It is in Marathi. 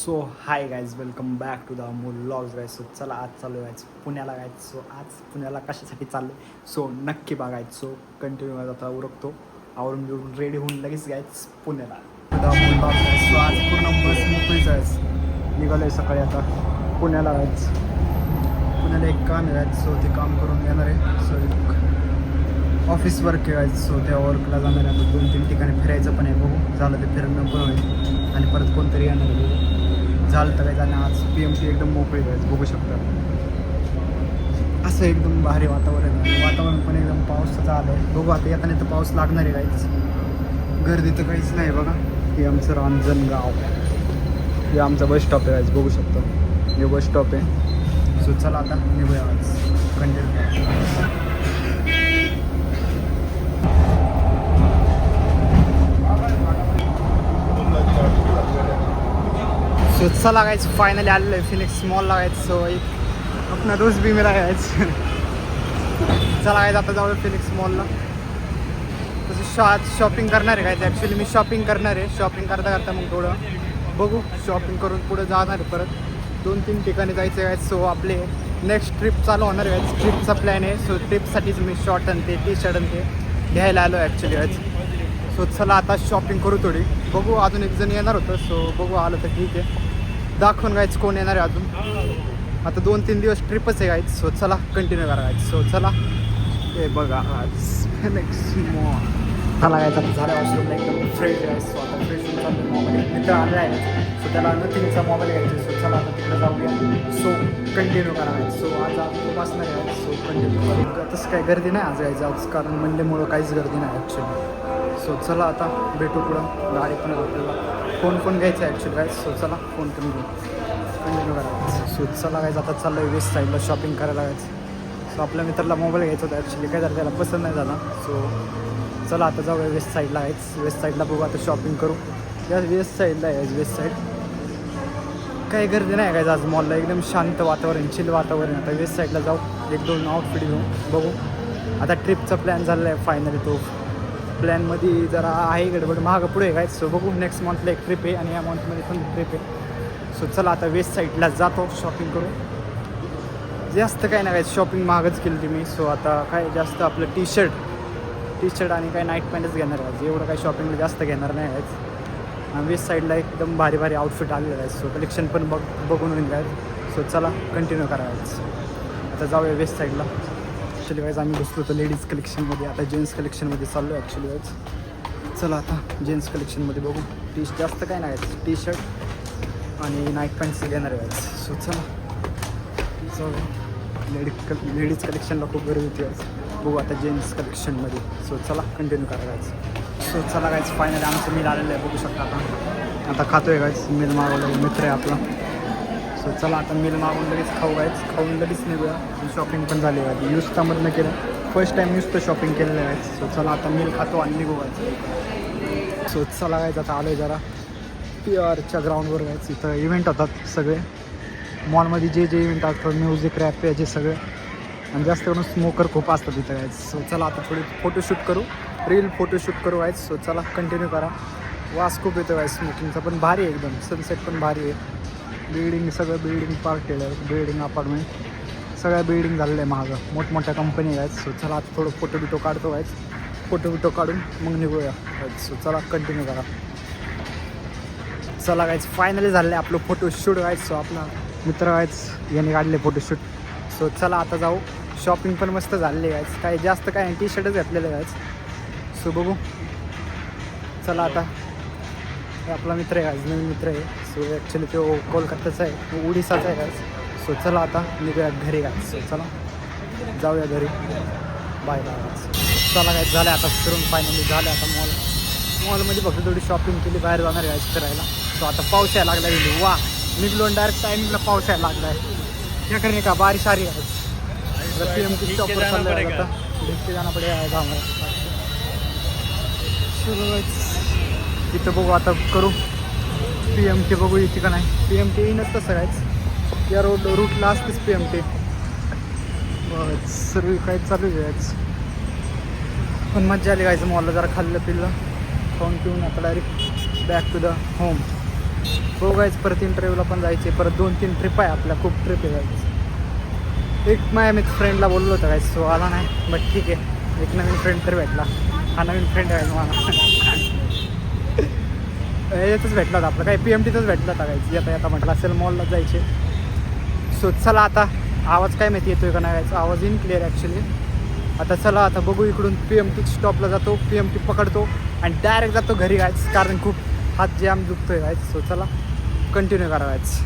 So hi guys, welcome back to the Amol vlogs guys. So चला आज चालू आहे पुण्याला गायचं. सो आज पुण्याला कशासाठी चाललो सो नक्की बघायचं. सो कंटिन्यू आता उरकतो, आवरून बिवरून रेडी होऊन लगेच गायच पुण्याला the Amol vlogs guys. So आज पूर्ण बस मोकळी जायचं, निघालो आहे सकाळी आता पुण्याला जायचं. पुण्याला एक काम आहे गायचं, सो ते काम करून येणार आहे. सो ऑफिस वर्क आहे गायचं. सो त्या वर्कला जाणार आहे. आता 2-3 ठिकाणी फिरायचं पण आहे, बघू झालं ते फिरणं पण होईल आणि परत कोणतरी येणार आहे. झालं तर काय झालं, आज PMT एकदम मोकळी जायचं, बघू शकता. असं एकदम भारी वातावरण पण एकदम पावसाचं आलं आहे. बघू आता येताना तर पाऊस लागणार आहे काहीच, गर्दी तर काहीच नाही. बघा हे आमचं रांजणगाव, हे आमचा बस स्टॉप आहे गायचं, बघू शकतो. हे बस स्टॉप आहे. सो चला आता निघूया आज कंटिन्यू. सो चला गायचं, फायनली आलेलं आहे फिनिक्स मॉल लागायचं. सो एक अपना दोस्त भी मिला गायचं. चला गायचं आता जाऊ फिनिक्स मॉलला. तसं शॉपिंग करणार आहे गायचं. ॲक्च्युली मी शॉपिंग करणार आहे. शॉपिंग करता करता मग थोडं बघू, शॉपिंग करून पुढे जाणार आहे. परत 2-3 ठिकाणी जायचं आहे. सो आपले नेक्स्ट ट्रिप चालू होणार आहे. ट्रिपचा प्लॅन आहे. सो ट्रिपसाठीच मी शॉर्ट आणि ते टी-शर्ट आणि ते घ्यायला आलो ॲक्च्युली गायचं. सो चला आता शॉपिंग करू थोडी, बघू. अजून एक जण येणार होतं, सो बघू आलं तर ठीक आहे. दाखवून गायचं कोण येणार आहे अजून. आता 2-3 दिवस ट्रिपच आहे गायचं. सो चला कंटिन्यू करा गायचं. सो चला हे बघा आज फिनिक्स मॉल. चला गायचं आता झाल्या वॉशरूमला एकदम फ्रेश आहे. सो आता फ्रेश होऊन चालू मोबाईल मित्र आले आहे. सो त्याला नथिंगचा मोबाईल घ्यायचा. सो चला आता तिकडे जाऊया. सो कंटिन्यू करा गायचं. सो आज खूप असणार आहे. सो कंटिन्यू करू. तसं काही गर्दी नाही आज गायचं, आज कारण मंडेमुळं काहीच गर्दी नाही ॲक्च्युली. सो चला आता भेटू पुढं. गाडी पण आपल्याला फोन घ्यायचा आहे ॲक्च्युली गायचं. सो चला फोन करून घेऊ, कंटिन्यू करायचं. सो चला गायचं आता चाललं आहे वेस्ट साईडला शॉपिंग करायला जायचं. सो आपल्या मित्राला मोबाईल घ्यायचा होता ॲक्च्युली, काय झालं त्याला पसंत नाही झाला. सो चला आता जाऊया वेस्ट साईडला जायचं. वेस्ट साईडला बघू आता शॉपिंग करू. या वेस्ट साईडला आहे, वेस्ट साईड काही गर्दी नाही काय आज मॉलला, एकदम शांत वातावरण, चिल वातावरण. आता वेस्ट साईडला जाऊ, 1-2 आउटफिट घेऊ, बघू. आता ट्रिपचा प्लॅन झालेला आहे फायनली. तो प्लॅनमध्ये जरा आहे गडबड, महाग पुढे काय. सो बघू नेक्स्ट मंथला एक ट्रिप आहे आणि या मंथमध्ये पण ट्रिप आहे. सो चला आता वेस्ट साईडला जातो, शॉपिंग करू. जास्त काय नाही काय, शॉपिंग महागच केली मी. सो आता काय जास्त आपलं टी शर्ट आणि काय नाईट पॅन्टच घेणार आहे. एवढं काही शॉपिंगला जास्त घेणार नाही आहे. आणि वेस्ट साईडला एकदम भारी भारी आउटफिट आलेलं आहे. सो कलेक्शन पण बघून होईल काय. सो चला कंटिन्यू करायचं. आता जाऊया वेस्ट साईडला. ॲक्च्युली वाईज आम्ही बसलो होतो लेडीज कलेक्शनमध्ये, आता जेंट्स कलेक्शनमध्ये चाललो आहे ॲक्च्युली वाईज. चला आता जेंट्स कलेक्शनमध्ये बघू. जास्त काय नाही टी शर्ट आणि नाईट पॅन्ट्स घेणार आहे. सो चला लेडीज कलेक्शनला खूप गर्दी होती आज, बघू आता जेंट्स कलेक्शनमध्ये. सो चला कंटिन्यू करायचं. सो चला गायचं फायनली आमचं मील आलेलं आहे, बघू शकता. आता खातो आहे गायचं, मील मागवलं, मित्र आहे आपला. सो चला आता मील मागून लगेच खाऊन लगेच निघूया. शॉपिंग पण झाली आहे, नुसतामधनं केलं, फर्स्ट टाईम नुसतं शॉपिंग केलेलं आहे. सो चला आता मील खातो आणि निघू गायचं. सो चला गायचं आता आलो आहे जरा PRच्या ग्राउंडवर गायचं. इथं इव्हेंट होतात सगळे मॉलमध्ये, जे इव्हेंट असतात, म्युझिक, रॅप, याचे सगळे. आणि जास्त करून स्मोकर खूप असतात इथं गायचं. सो चला आता थोडी फोटोशूट करू, रील फोटोशूट करू गायचं. सो चला कंटिन्यू करा. वास खूप येतो गायचं स्मोकिंगचा, पण भारी आहे एकदम. सनसेट पण भारी आहे. बिल्डिंग पार्क केलं, बिल्डिंग अपार्टमेंट सगळ्या बिल्डिंग झालेलं आहे महाग, मोठमोठ्या कंपनी आहेत. सो चला आता थोडं फोटो काढतो गायचं. फोटो काढून मग निघूया. सो चला कंटिन्यू करा. चला गायचं फायनली झालं आहे आपलं फोटोशूट गायचं. सो आपला मित्र गायचं याने काढले फोटोशूट. सो चला आता जाऊ. शॉपिंग पण मस्त झालेली आहे गायचं, काही जास्त काय नाही, टी शर्टच घातलेलं गायचं. सो बघू. चला आता आपला मित्र आहे गायचं, नवीन मित्र आहे. सो ॲक्च्युली तो कोलकाताचा आहे, उडीसाचा आहे गायचं. सो चला आता निघूया घरी गायचं. सो चला जाऊया घरी, बाय गायचं. चला गायचं झालं आता फिरून फायनली झालं. आता मॉलमध्ये फक्त थोडी शॉपिंग केली, बाहेर जाणार गायचं फिरायला. सो आता पाऊस यायला लागला गेली, वा निघलो डायरेक्ट टायमिंगला पाऊस यायला लागला आहे. क्या करणे का बारिश आ रही है. PMT चौपर चाललं आहे आता, भेटते जाणं पडे आहे आम्हाला. तिथं बघू आता करू PMT, बघू येते का नाही. PMT येईनच तसं कायच, या रूटला असतेच PMT. सर्व काय चालू आहे पण मजा आली गायचं. मॉलला जरा खाल्लं पिल्लं, खाऊन पिऊन आता direct back to the home. हो गायच, परत इंटरव्ह्यूला पण जायचे, परत 2-3 ट्रिप आहे आपल्या, खूप ट्रिप आहे गायच. एक माझ्या मी फ्रेंडला बोललो होतं गायच, सो आला नाही, बट ठीक आहे, एक नवीन फ्रेंड तर भेटला. हा नवीन फ्रेंड आहे मला. यातच भेटला होता आपलं, काही PMTतच भेटला होता गायच. येता म्हटलं असेल मॉलला जायचे. सो चला आता, आवाज काय माहिती येतोय का नाही यायचा, आवाज इन क्लिअर ॲक्च्युली. आता चला आता बघू, इकडून PMT स्टॉपला जातो, PMT पकडतो आणि डायरेक्ट जातो घरी गायच, कारण खूप हात जाम दुखतोय गायच. सो चला कंटिन्यू करा गायच.